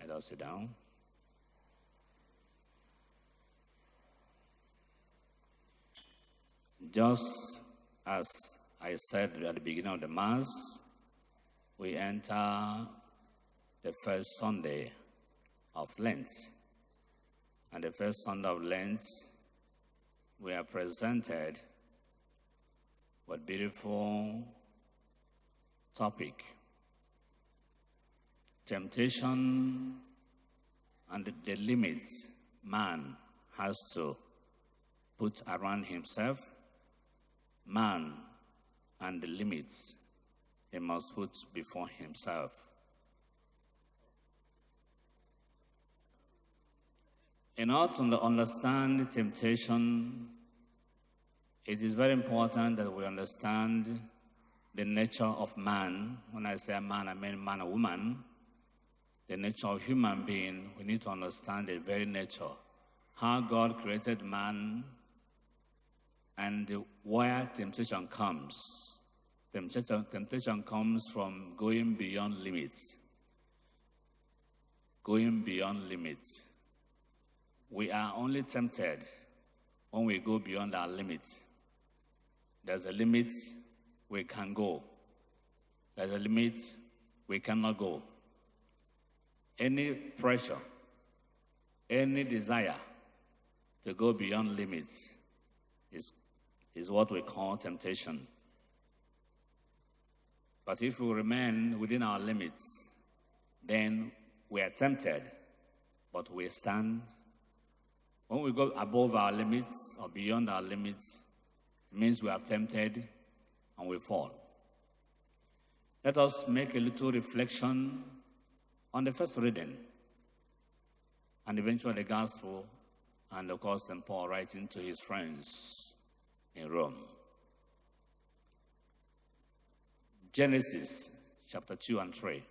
Let us sit down. Just as I said at the beginning of the Mass, we enter the first Sunday of Lent. And the first Sunday of Lent, we are presented with a beautiful topic: temptation and the limits man has to put around himself, man and the limits he must put before himself. In order to understand temptation, it is very important that we understand the nature of man. When I say man, I mean man or woman. The nature of human being, we need to understand the very nature. How God created man and where temptation comes. Temptation comes from going beyond limits. Going beyond limits. We are only tempted when we go beyond our limits. There's a limit we can go. There's a limit we cannot go. Any pressure, any desire to go beyond limits is what we call temptation. But if we remain within our limits, then we are tempted, but we stand. When we go above our limits or beyond our limits, it means we are tempted and we fall. Let us make a little reflection on the first reading and eventually the gospel, and of course St. Paul writing to his friends in Rome. Genesis chapter 2 and 3.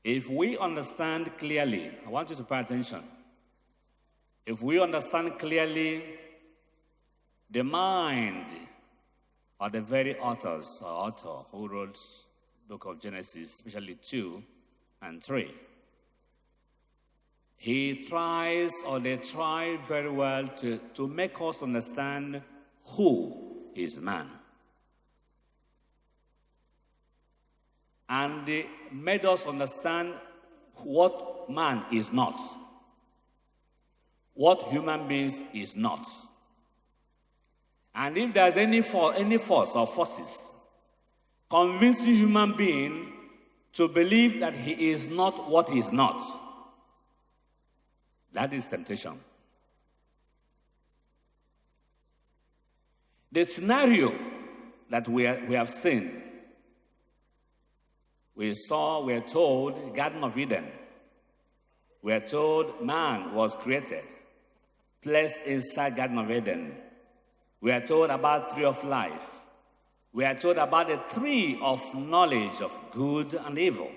If we understand clearly, I want you to pay attention. If we understand clearly the mind of the author who wrote the book of Genesis, especially 2 and 3, they try very well to make us understand who is man. And they made us understand what man is not. What human beings is not. And if there's any force or forces convincing human being to believe that he is not what he is not, that is temptation. The scenario that we have seen, we are told, Garden of Eden. We are told man was created, placed inside Garden of Eden. We are told about tree of life. We are told about the tree of knowledge of good and evil.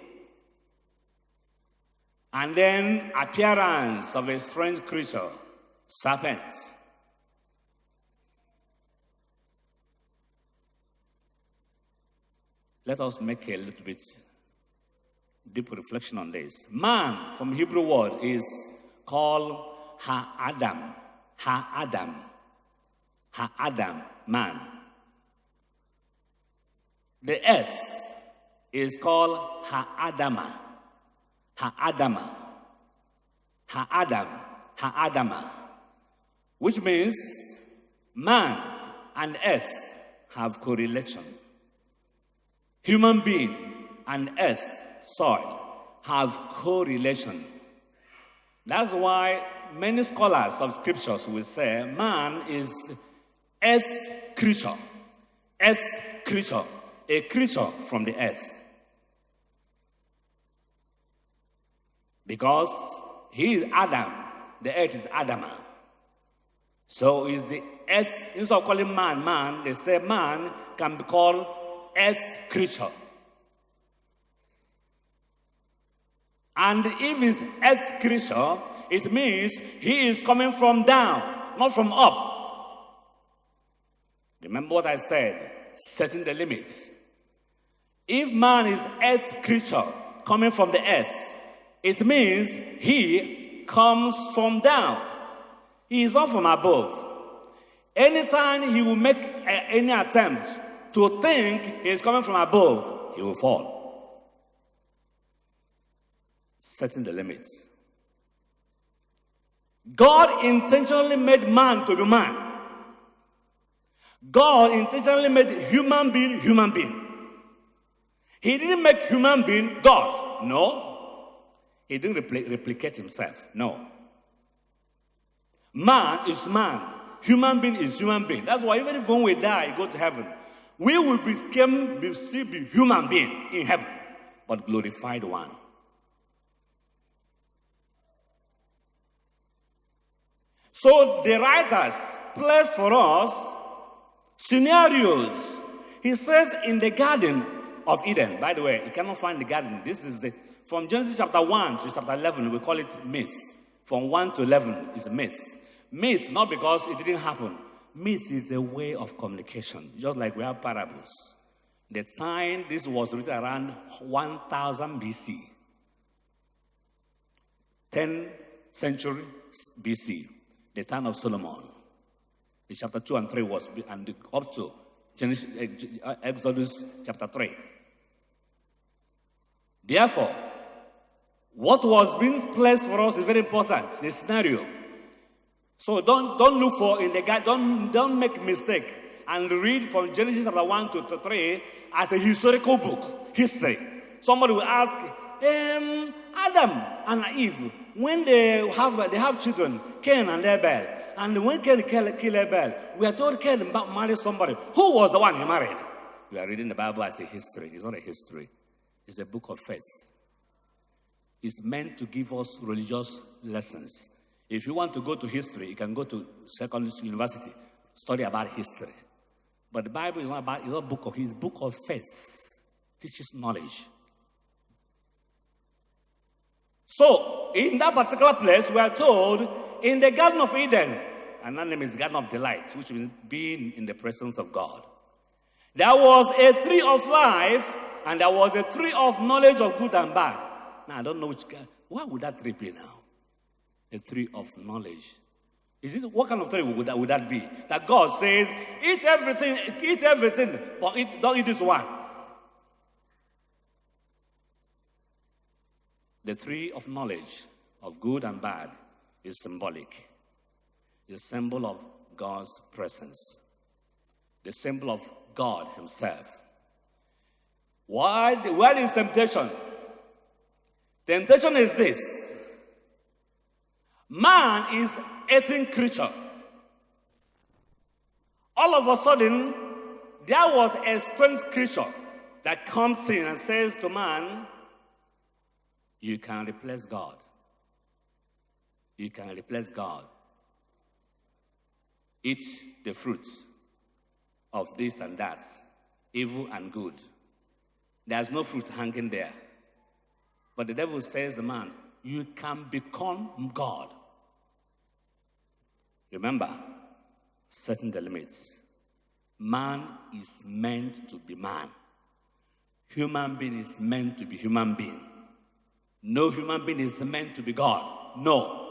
And then appearance of a strange creature, serpent. Let us make a little bit deep reflection on this. Man, from Hebrew word, is called Ha-Adam. Ha-Adam. Ha-Adam, man. The earth is called Ha-Adama. Ha-Adama. Ha-Adam. Ha-Adama. Which means man and earth have correlation. Human being and earth, soil, have correlation. That's why many scholars of scriptures will say man is earth creature. Earth creature. A creature from the earth. Because he is Adam, the earth is Adama. So is the earth, instead of calling man, they say man can be called earth creature. And if it's earth creature, it means he is coming from down, not from up. Remember what I said, setting the limit. If man is earth creature, coming from the earth. It means he comes from down. He is not from above. Anytime he will make any attempt to think he is coming from above, he will fall. Setting the limits. God intentionally made man to be man. God intentionally made human being human being. He didn't make human being God. No. He didn't replicate himself. No. Man is man. Human being is human being. That's why even if when we die, go to heaven, we will still be human being in heaven, but glorified one. So the writers place for us scenarios. He says in the Garden of Eden. By the way, you cannot find the garden. This is from Genesis chapter 1 to chapter 11, we call it myth. From 1 to 11 is myth. Myth, not because it didn't happen. Myth is a way of communication, just like we have parables. The time this was written around 1000 BC. 10th century BC, the time of Solomon. In chapter 2 and 3 was, and up to Genesis, Exodus chapter 3. Therefore, what was being placed for us is very important, the scenario. So don't look for in the guide, don't make mistake and read from Genesis chapter 1 to 3 as a historical book, history. Somebody will ask, Adam and Eve, when they have children, Cain and Abel, and when Cain killed Abel, we are told Cain married somebody. Who was the one he married? We are reading the Bible as a history. It's not a history. It's a book of faith. It's meant to give us religious lessons. If you want to go to history, you can go to secondary university, study about history. But the Bible is not about, it's not a book of, it's a book of faith. It teaches knowledge. So, in that particular place, we are told, in the Garden of Eden, and that name is Garden of Delight, which means being in the presence of God. There was a tree of life, and there was a tree of knowledge of good and bad. Now, I don't know which guy. What would that tree be now? A tree of knowledge. What kind of tree would that be? That God says, eat everything, but don't eat this one. The tree of knowledge of good and bad is symbolic. The symbol of God's presence. The symbol of God himself. What is temptation? Temptation is this. Man is a thin creature. All of a sudden, there was a strange creature that comes in and says to man, you can replace God. You can replace God. Eat the fruits of this and that, evil and good. There's no fruit hanging there. But the devil says to the man, you can become God. Remember, setting the limits. Man is meant to be man. Human being is meant to be human being. No human being is meant to be God. No.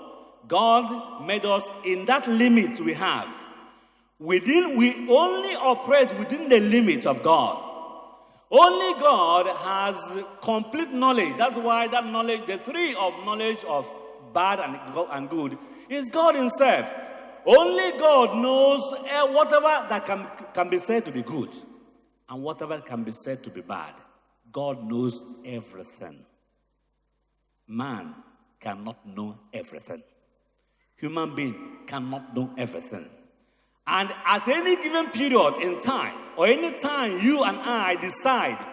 God made us in that limit we have. We only operate within the limits of God. Only God has complete knowledge. That's why that knowledge, the tree of knowledge of bad and good, is God himself. Only God knows whatever that can be said to be good and whatever can be said to be bad. God knows everything. Man cannot know everything. Human being cannot know everything. And at any given period in time, or any time you and I decide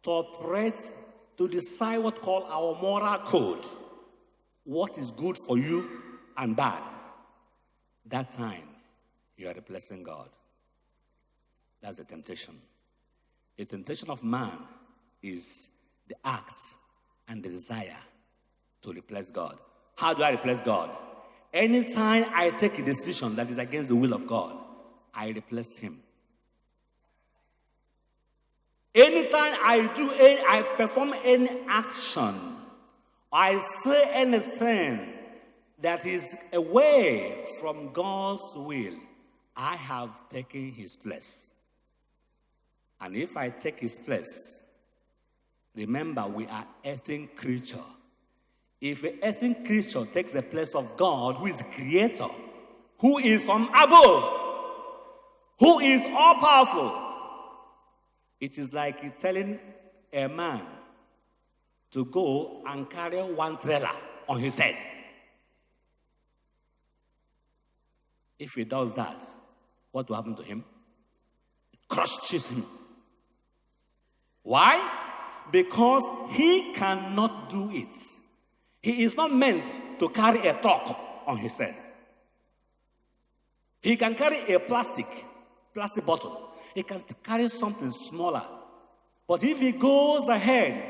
to operate, to decide what we call our moral code, what is good for you and bad, that time you are replacing God. That's the temptation. The temptation of man is the act and the desire to replace God. How do I replace God? Anytime I take a decision that is against the will of God, I replace him. Anytime I perform any action, I say anything that is away from God's will, I have taken his place. And if I take his place, remember we are earthly creatures. If an earthly creature takes the place of God, who is the creator, who is from above, who is all powerful, it is like telling a man to go and carry one trailer on his head. If he does that, what will happen to him? It crushes him. Why? Because he cannot do it. He is not meant to carry a truck on his head. He can carry a plastic bottle. He can carry something smaller. But if he goes ahead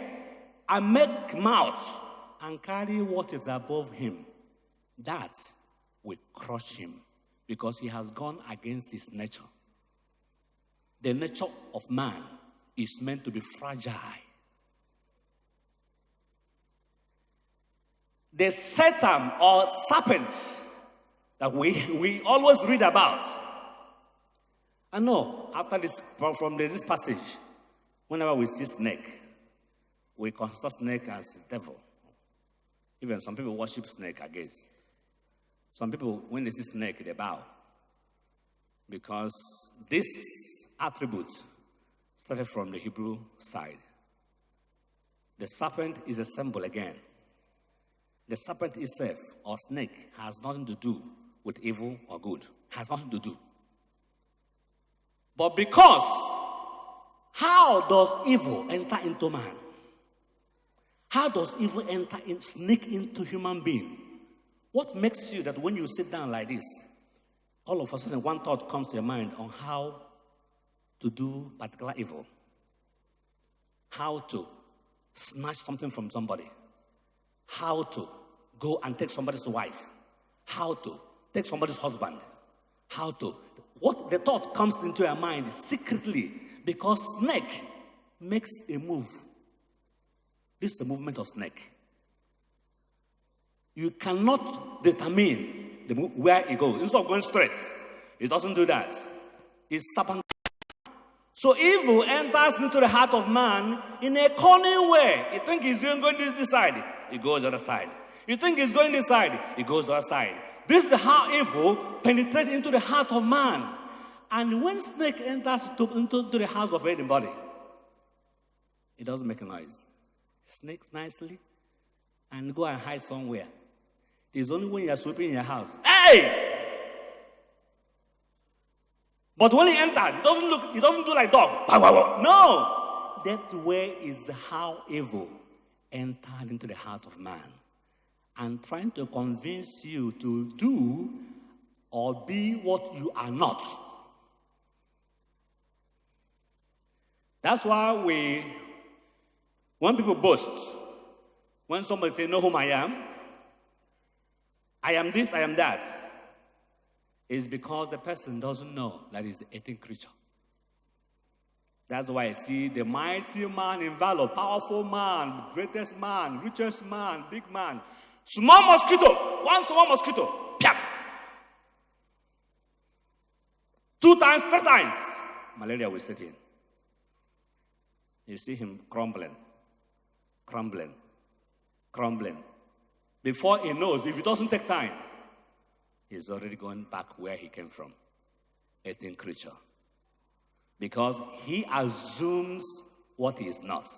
and make mouth and carry what is above him, that will crush him because he has gone against his nature. The nature of man is meant to be fragile. The Satan or serpent that we always read about. I know after this, from this passage, whenever we see snake, we consider snake as devil. Even some people worship snake, I guess. Some people, when they see snake, they bow. Because this attribute started from the Hebrew side. The serpent is a symbol again. The serpent itself, or snake, has nothing to do with evil or good. Has nothing to do. But because, how does evil enter into man? How does evil sneak into human being? What makes you that when you sit down like this, all of a sudden one thought comes to your mind on how to do particular evil? How to snatch something from somebody? How to go and take somebody's wife? How to take somebody's husband? How to... What the thought comes into your mind secretly, because snake makes a move. This is the movement of snake. You cannot determine where it goes. It's not going straight. It doesn't do that. It's serpent. So evil enters into the heart of man in a cunning way. You think he's going this side, it goes the other side. You think he's going this side, it goes the other side. This is how evil penetrates into the heart of man. And when snake enters into the house of anybody, it doesn't make a noise. Snake nicely and go and hide somewhere. It's only when you're sweeping in your house. Hey! But when he enters, it doesn't do like dog. No! That way is how evil entered into the heart of man. And trying to convince you to do or be what you are not. That's why when people boast, when somebody says, know whom I am this, I am that, it's because the person doesn't know that he's an earthly creature. That's why I see the mighty man in valor, powerful man, greatest man, richest man, big man, small mosquito, one small mosquito, piap. 2 times, 3 times, malaria will set in. You see him crumbling. Before he knows, if it doesn't take time, he's already going back where he came from, earthly creature. Because he assumes what he is not.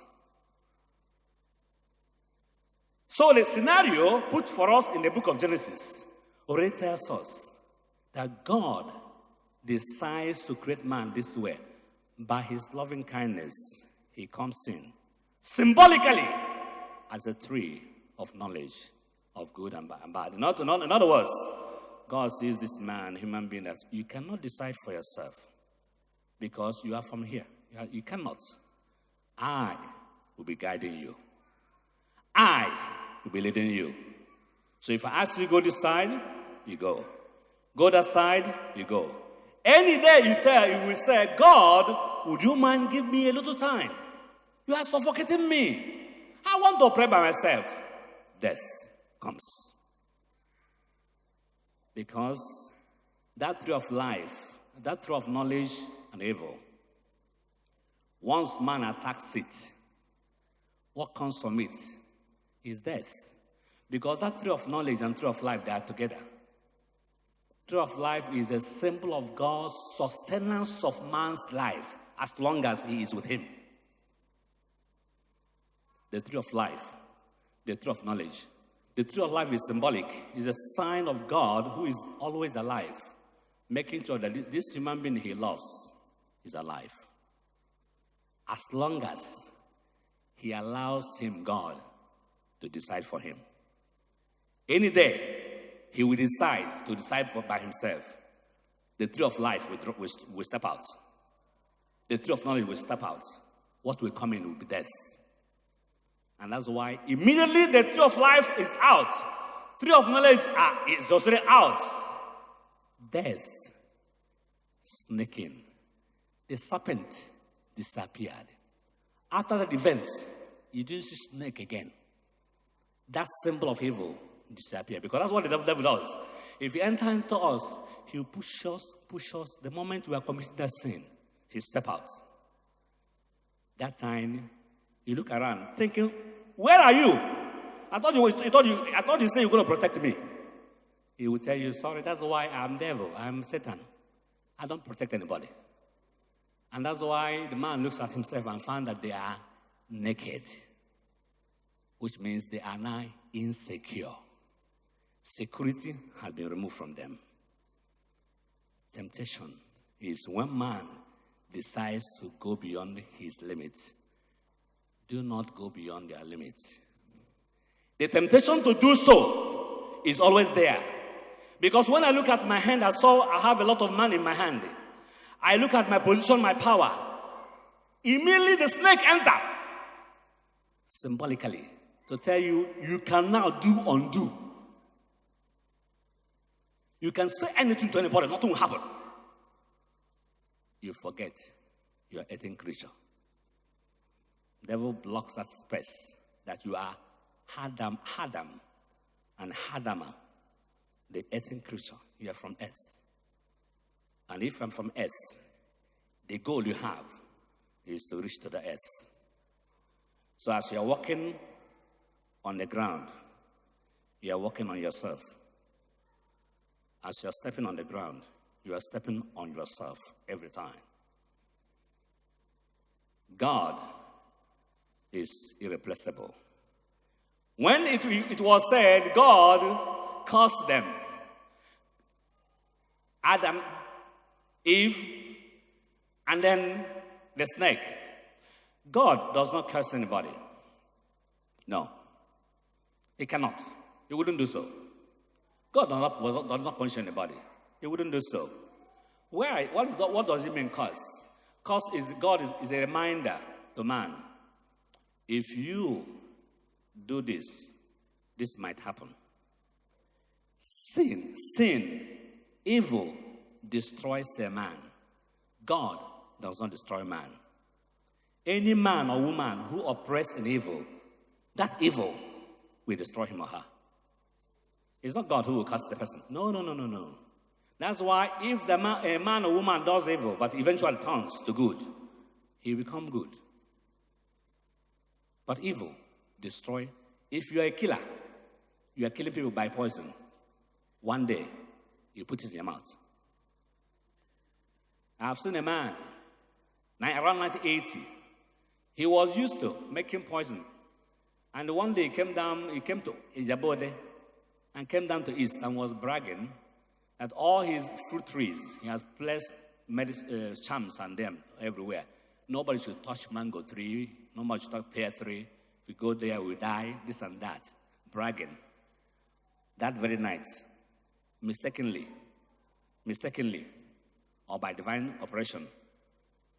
So the scenario put for us in the book of Genesis already tells us that God decides to create man this way. By his loving kindness, he comes in symbolically as a tree of knowledge of good and bad. In other words, God sees this man, human being, that you cannot decide for yourself because you are from here. You cannot. I will be guiding you. I will be leading you. So if I ask you to go this side, you go. Go that side, you go. Any day you will say, God would you mind give me a little time? You are suffocating me. I want to pray by myself. Death comes. Because that tree of life, that tree of knowledge and evil, once man attacks it, what comes from it is death. Because that tree of knowledge and tree of life, they are together. Tree of life is a symbol of God's sustenance of man's life as long as he is with him. The tree of life, the tree of knowledge. The tree of life is symbolic, is a sign of God who is always alive, making sure that this human being he loves is alive. As long as he allows him, God, to decide for him. Any day, he will decide to decide by himself. The tree of life will step out. The tree of knowledge will step out. What will come in will be death. And that's why immediately the tree of life is out. Tree of knowledge is also out. Death, snaking. The serpent disappeared. After that event, you didn't see snake again. That symbol of evil disappeared. Because that's what the devil does. If he enters into us, he'll push us. The moment we are committing that sin, he'll step out. That time, you look around thinking, where are you? I thought you said you're going to protect me. He will tell you, sorry, that's why I'm devil, I'm Satan. I don't protect anybody. And that's why the man looks at himself and found that they are naked, which means they are now insecure. Security has been removed from them. Temptation is when man decides to go beyond his limits. Do not go beyond their limits. The temptation to do so is always there. Because when I look at my hand, I have a lot of money in my hand. I look at my position, my power. Immediately the snake enters. Symbolically, to tell you, you can now do undo. You can say anything to anybody, nothing will happen. You forget you are an earthly creature. Devil blocks that space that you are Hadam and Hadama, the earthly creature. You are from earth. And if I'm from earth, the goal you have is to reach to the earth. So as you are walking on the ground, you are walking on yourself. As you are stepping on the ground, you are stepping on yourself every time. God is irreplaceable. When it was said, God cursed them, Adam, Eve, and then the snake. God does not curse anybody. No. He cannot. He wouldn't do so. God does not punish anybody. He wouldn't do so. What does it mean, curse? Curse is a reminder to man. If you do this, this might happen. Sin, evil destroys a man. God does not destroy man. Any man or woman who oppresses in evil, that evil will destroy him or her. It's not God who will curse the person. No. That's why if a man or woman does evil, but eventually turns to good, he will become good. But evil destroy. If you are a killer, you are killing people by poison. One day, you put it in your mouth. I've seen a man, around 1980, he was used to making poison. And one day he came to Ijabode and came down to East and was bragging that all his fruit trees, he has placed charms on them everywhere. Nobody should touch mango tree, nobody should touch pear tree. If we go there, we die, this and that. Bragging. That very night, mistakenly, or by divine operation,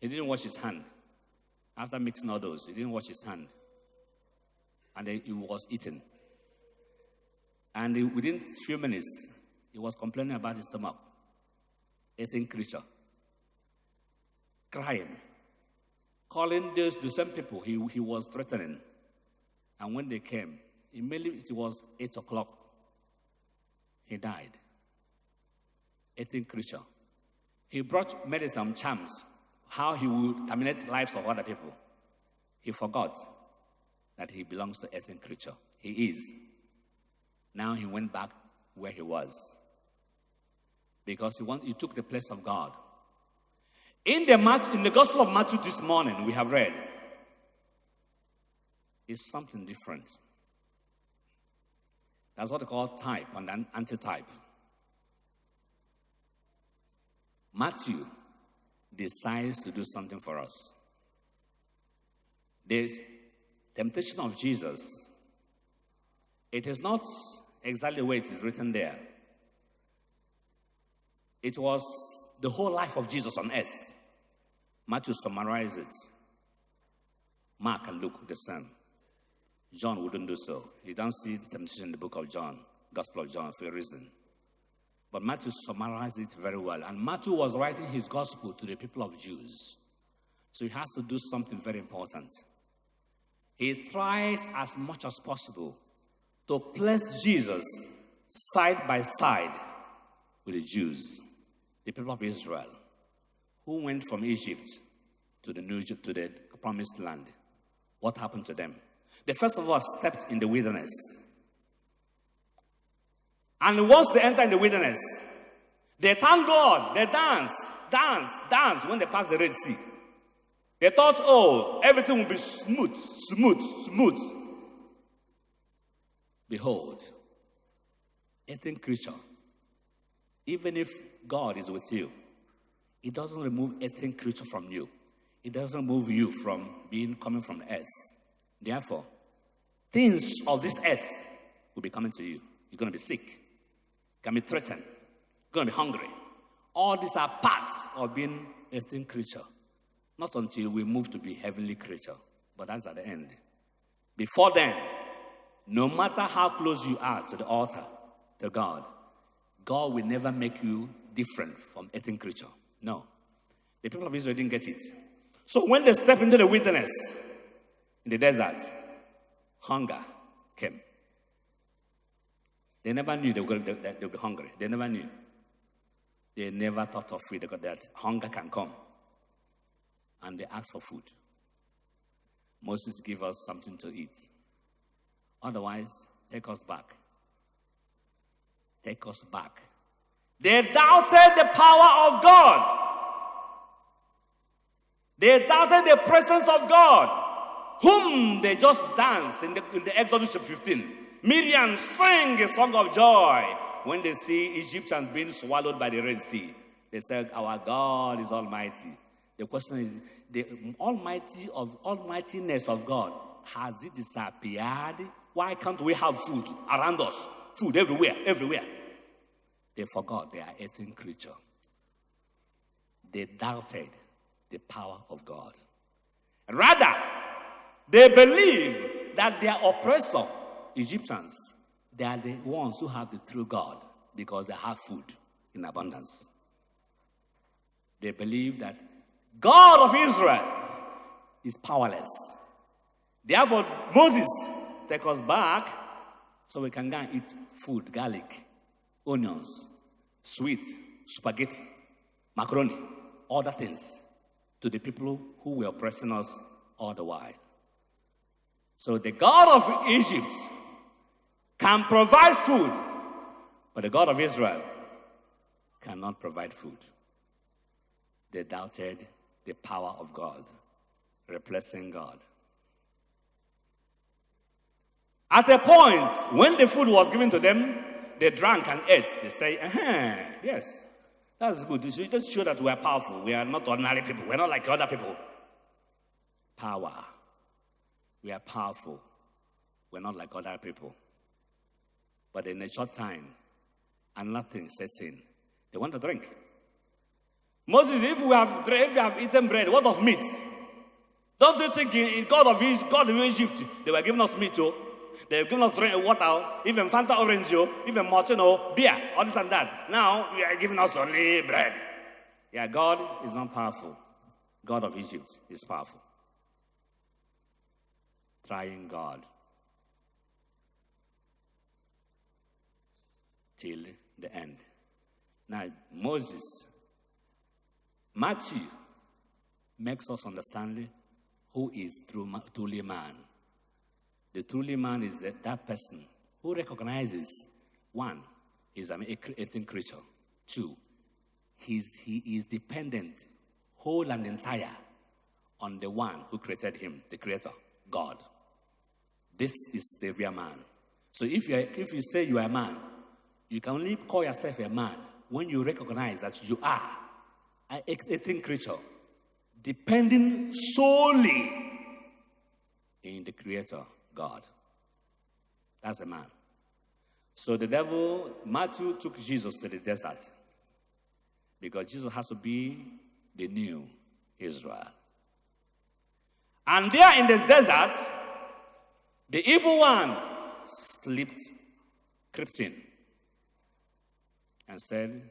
he didn't wash his hand. After mixing all those, he didn't wash his hand. And then he was eaten. And within a few minutes, he was complaining about his stomach. Eating creature. Crying. calling those the same people he was threatening. And when they came, immediately it was 8 o'clock. He died. 18th creature. He made some charms, how he would terminate lives of other people. He forgot that he belongs to 18th creature. He is. Now he went back where he was. Because he took the place of God. In the Gospel of Matthew this morning, we have read, is something different. That's what they call type and antitype. Matthew decides to do something for us. The temptation of Jesus, it is not exactly the way it is written there. It was the whole life of Jesus on earth. Matthew summarizes it. Mark and Luke the same. John wouldn't do so. You don't see the temptation in the book of John, Gospel of John, for a reason. But Matthew summarized it very well. And Matthew was writing his gospel to the people of Jews. So he has to do something very important. He tries as much as possible to place Jesus side by side with the Jews, the people of Israel, who went from Egypt to the promised land. What happened to them? They first of all stepped in the wilderness. And once they enter in the wilderness, they thank God, they dance when they pass the Red Sea. They thought, oh, everything will be smooth. Behold, 18th creature. Even if God is with you, it doesn't remove 18th creature from you. It doesn't remove you from coming from earth. Therefore, things of this earth will be coming to you. You're going to be sick. You can be threatened. You're going to be hungry. All these are parts of being 18th creature. Not until we move to be heavenly creature. But that's at the end. Before then, no matter how close you are to the altar, to God, God will never make you different from 18th creature. No. The people of Israel didn't get it. So when they stepped into the wilderness, in the desert, hunger came. They never knew they would be hungry. They never knew. They never thought of it, that hunger can come. And they asked for food. Moses gave us something to eat. Otherwise, take us back. Take us back. They doubted the power of God. They doubted the presence of God, whom they just danced in the Exodus 15. Miriam sang a song of joy when they see Egyptians being swallowed by the Red Sea. They said, our God is almighty. The question is, the almightiness of God, has it disappeared? Why can't we have food around us? Food everywhere. They forgot they are 18th creature. They doubted the power of God. Rather, they believe that their oppressor, Egyptians, they are the ones who have the true God because they have food in abundance. They believe that God of Israel is powerless. Therefore, Moses, take us back so we can go and eat food, garlic, onions, sweet, spaghetti, macaroni, other things to the people who were oppressing us all the while. So the God of Egypt can provide food, but the God of Israel cannot provide food. They doubted the power of God, replacing God. At a point, when the food was given to them, they drank and ate. They say, yes, that's good. It just show that we are powerful. We are not ordinary people. We're not like other people. Power. We are powerful. We're not like other people. But in a short time, another thing sets in. They want to drink. Moses, if we have eaten bread, what of meat? Don't you think in God of Egypt, they were giving us meat too? They were giving us drink, water, even Fanta orange, even Martino, beer, all this and that. Now, you are giving us only bread. Yeah, God is not powerful. God of Egypt is powerful. trying God till the end. Now, Matthew makes us understand who is truly man. The truly man is that person who recognizes, one, he's an creating creature. Two, he is dependent, whole and entire, on the one who created him, the creator, God. This is the real man. So if you say you are a man, you can only call yourself a man when you recognize that you are an creating creature, depending solely in the creator, God. That's a man. So Matthew took Jesus to the desert because Jesus has to be the new Israel. And there in this desert, the evil one crept in and said,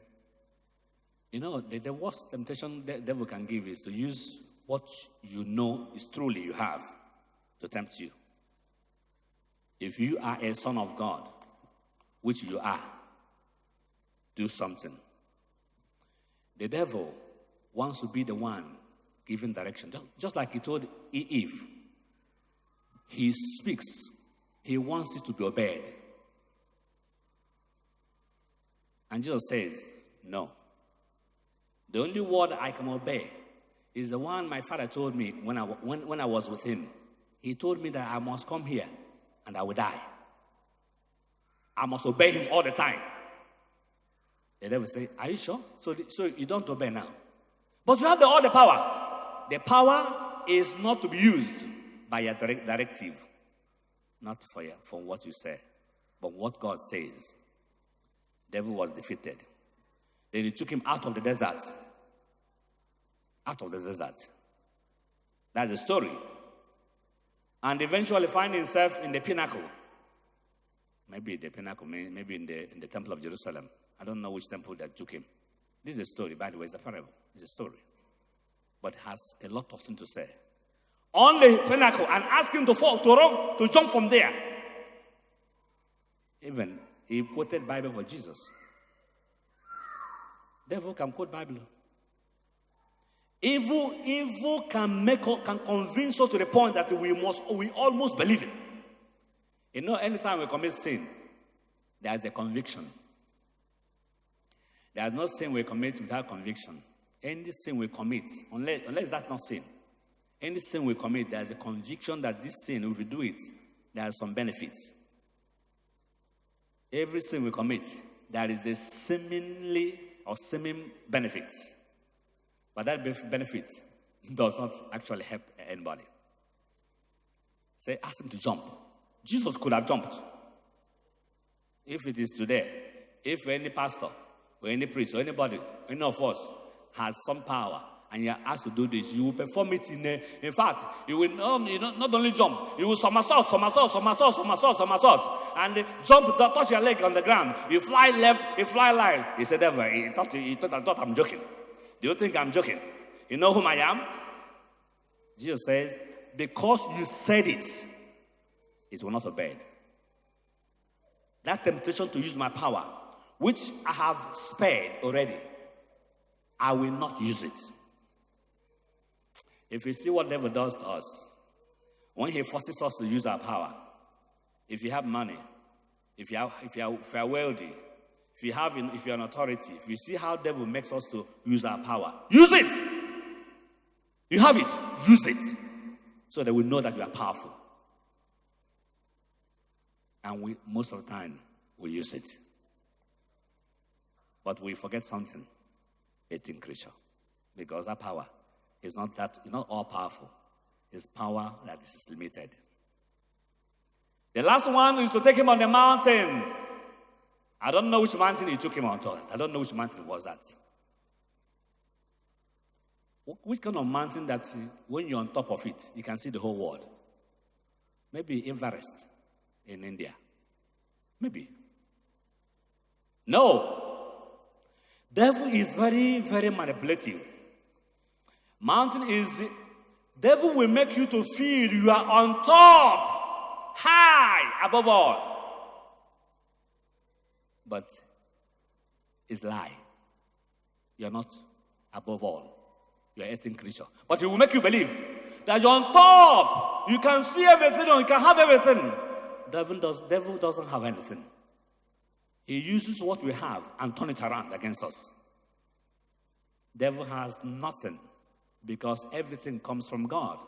the worst temptation the devil can give is to use what you know is truly you have to tempt you. If you are a son of God, which you are, do something. The devil wants to be the one giving direction. Just like he told Eve. He speaks. He wants it to be obeyed. And Jesus says, no. The only word I can obey is the one my father told me when I was with him. He told me that I must come here and I will die. I must obey him all the time. The devil say, are you sure? So you don't obey now. But you have all the power. The power is not to be used by a directive. Not for what you say, but what God says. The devil was defeated. Then he took him out of the desert. Out of the desert. That's the story. And eventually find himself in the pinnacle. Maybe the pinnacle, maybe in the temple of Jerusalem. I don't know which temple that took him. This is a story, by the way, it's a parable. It's a story. But has a lot of things to say. On the pinnacle and ask him to jump from there. Even he quoted Bible for Jesus. Devil can quote Bible. Evil can convince us to the point that we almost believe it. Anytime we commit sin, there's a conviction. There's no sin we commit without conviction. Any sin we commit, unless that's not sin, any sin we commit, there's a conviction that this sin, if we do it, there are some benefits. Every sin we commit, there is a seeming benefit. But that benefit does not actually help anybody. Say, ask him to jump. Jesus could have jumped. If it is today, if any pastor or any priest or anybody, any of us has some power and you are asked to do this, you will perform it in fact, you will not only jump, you will somersault, and jump, touch your leg on the ground. You fly left, you fly right. He said, I thought I'm joking. Do you think I'm joking? You know whom I am? Jesus says, because you said it, it will not obey. That temptation to use my power, which I have spared already, I will not use it. If you see what the devil does to us, when he forces us to use our power, if you have money, if you are wealthy, if you're an authority, if you see how the devil makes us to use our power, use it. You have it, use it, so that we know that we are powerful. And most of the time, we use it. But we forget something, hating creature. Because that power is not all powerful. It's power that is limited. The last one is to take him on the mountain. I don't know which mountain he took him on. I don't know which mountain was that. Which kind of mountain that when you're on top of it, you can see the whole world? Maybe Everest in India. Maybe. No. Devil is very, very manipulative. Mountain is Devil will make you to feel you are on top, high, above all. But it's a lie. You're not above all. You're an earthly creature. But it will make you believe that you're on top. You can see everything or you can have everything. Devil doesn't have anything. He uses what we have and turn it around against us. Devil has nothing because everything comes from God.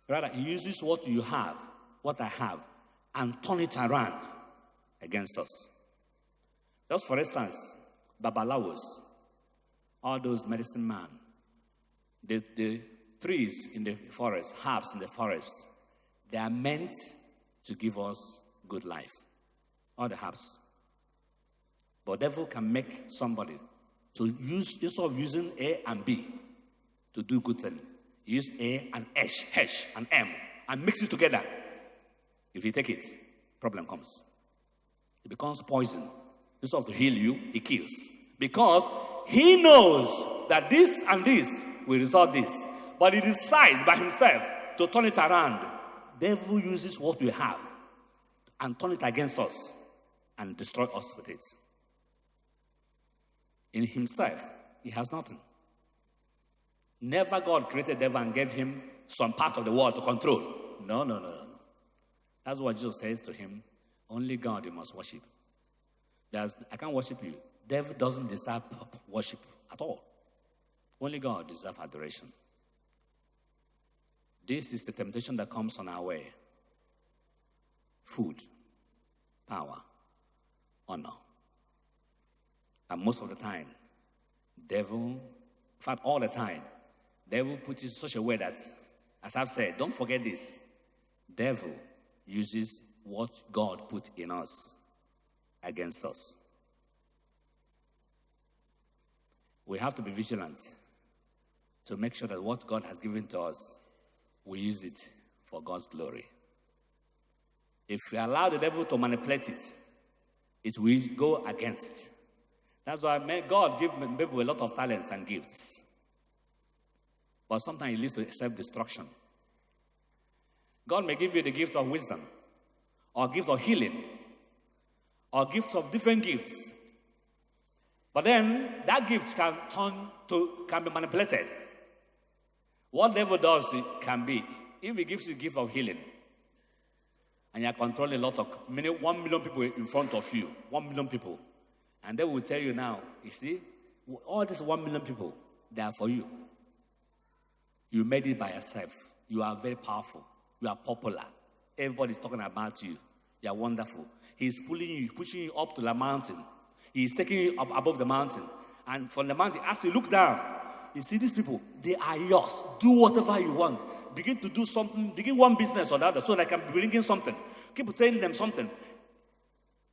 Rather, he uses what you have, what I have, and turn it around against us. Just for instance, Babalawos, all those medicine men, the trees in the forest, herbs in the forest, they are meant to give us good life. All the herbs. But devil can make somebody to use, instead of using A and B to do good thing, use A and H and M and mix it together. If you take it, problem comes. It becomes poison. Instead of to heal you, it kills. Because he knows that this and this will result this. But he decides by himself to turn it around. Devil uses what we have and turn it against us and destroy us with it. In himself, he has nothing. Never God created devil and gave him some part of the world to control. No. That's what Jesus says to him. Only God you must worship. I can't worship you. Devil doesn't deserve worship at all. Only God deserves adoration. This is the temptation that comes on our way. Food, power, honor. And most of the time, devil, in fact all the time, devil puts it in such a way that, as I've said, don't forget this. Devil uses what God put in us against us. We have to be vigilant to make sure that what God has given to us, we use it for God's glory. If we allow the devil to manipulate it, it will go against. That's why God gives people a lot of talents and gifts. But sometimes it leads to self-destruction. God may give you the gift of wisdom, or gift of healing, or gifts of different gifts. But then that gift can be manipulated. What devil does can be, if he gives you a gift of healing, and you're controlling 1 million people in front of you, 1 million people, and they will tell you now, you see, all these 1 million people, they are for you. You made it by yourself. You are very powerful. You are popular. Everybody's talking about you. You are wonderful. He's pulling you, pushing you up to the mountain. He's taking you up above the mountain. And from the mountain, as you look down, you see these people, they are yours. Do whatever you want. Begin to do something, begin one business or the other so that I can bring in something. Keep telling them something.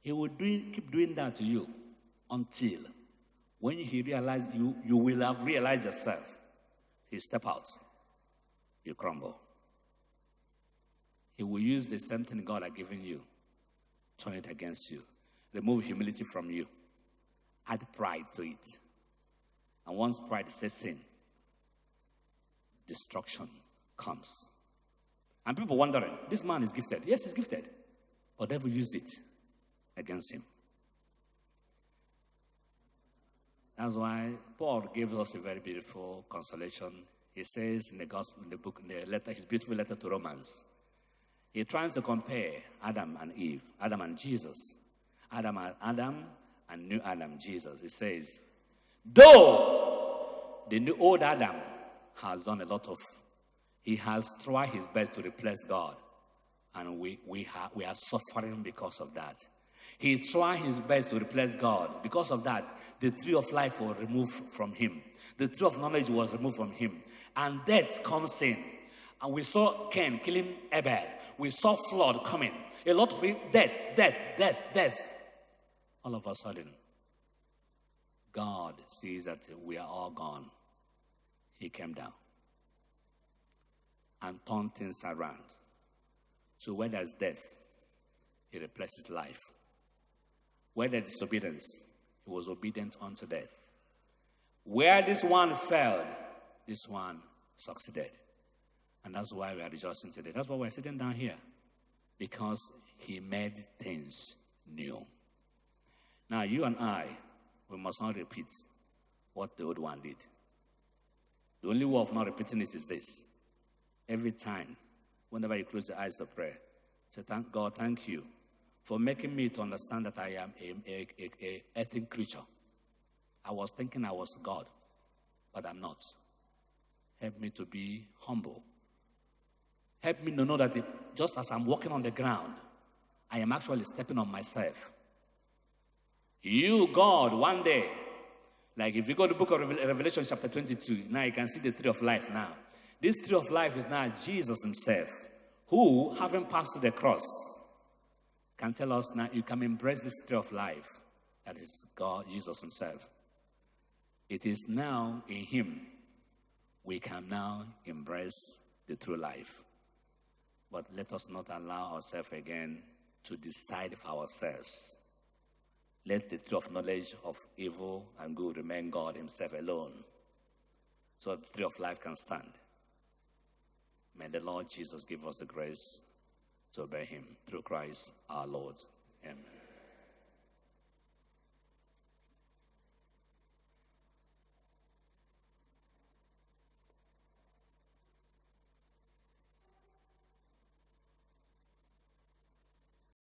He will keep doing that to you until when he realizes you will have realized yourself. He step out. You crumble. He will use the same thing God has given you, turn it against you, remove humility from you, add pride to it. And once pride sets in, destruction comes. And people wondering, this man is gifted. Yes, he's gifted. But devil used it against him. That's why Paul gives us a very beautiful consolation. He says in the gospel, in the book, in the letter, his beautiful letter to Romans, he tries to compare Adam and Eve, Adam and Jesus, Adam and new Adam, Jesus. He says, though the new old Adam has done a lot of, he has tried his best to replace God, and we are suffering because of that. He tried his best to replace God. Because of that, the tree of life was removed from him. The tree of knowledge was removed from him. And death comes in. And we saw Cain killing Abel. We saw flood coming. A lot of it, death. All of a sudden, God sees that we are all gone. He came down and turned things around. So where there's death, he replaces life. Where there's disobedience, he was obedient unto death. Where this one failed, this one succeeded. And that's why we are rejoicing today. That's why we're sitting down here. Because he made things new. Now, you and I, we must not repeat what the old one did. The only way of not repeating it is this. Every time, whenever you close your eyes to pray, say, thank God, thank you for making me to understand that I am a earthly creature. I was thinking I was God, but I'm not. Help me to be humble. Help me to know that just as I'm walking on the ground, I am actually stepping on myself. You, God, one day, like if you go to the book of Revelation chapter 22, now you can see the tree of life now. This tree of life is now Jesus himself, who, having passed through the cross, can tell us now you can embrace this tree of life. That is God, Jesus himself. It is now in him we can now embrace the true life. But let us not allow ourselves again to decide for ourselves. Let the tree of knowledge of evil and good remain God himself alone, so the tree of life can stand. May the Lord Jesus give us the grace to obey him through Christ our Lord. Amen.